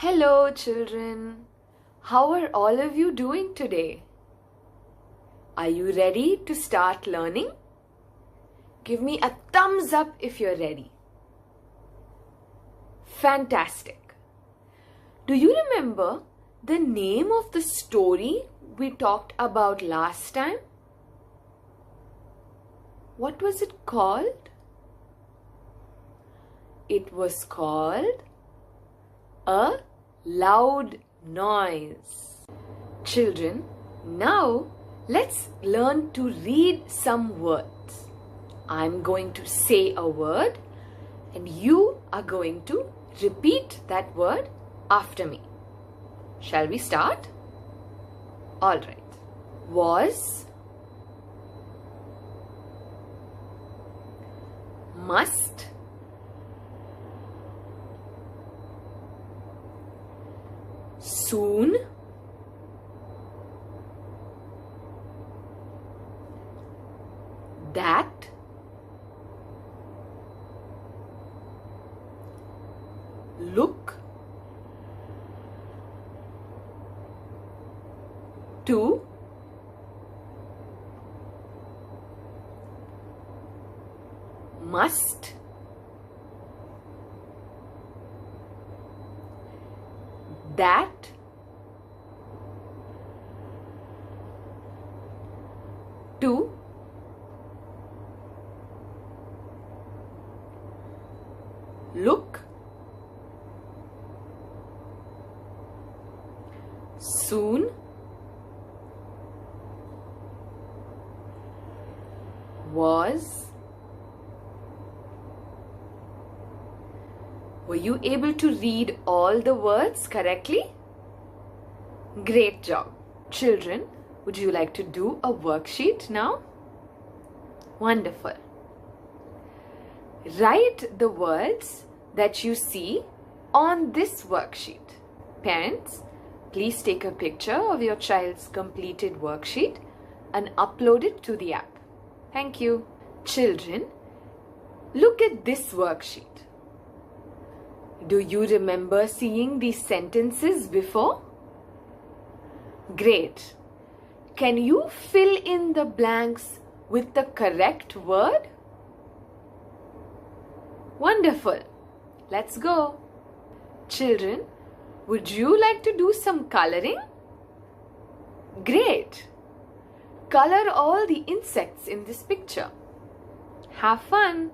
Hello children, how are all of you doing today? Are you ready to start learning? Give me a thumbs up if you're ready. Fantastic. Do you remember the name of the story we talked about last time? What was it called? It was called A Loud Noise. Children, now let's learn to read some words. I'm going to say a word and you are going to repeat that word after me. Shall we start? All right. Was, must, soon, that, look, to, must, that, to, look, soon, was. Were you able to read all the words correctly? Great job. Children, would you like to do a worksheet now? Wonderful. Write the words that you see on this worksheet. Parents, please take a picture of your child's completed worksheet and upload it to the app. Thank you. Children, look at this worksheet. Do you remember seeing these sentences before? Great. Can you fill in the blanks with the correct word? Wonderful. Let's go. Children, would you like to do some coloring? Great. Color all the insects in this picture. Have fun.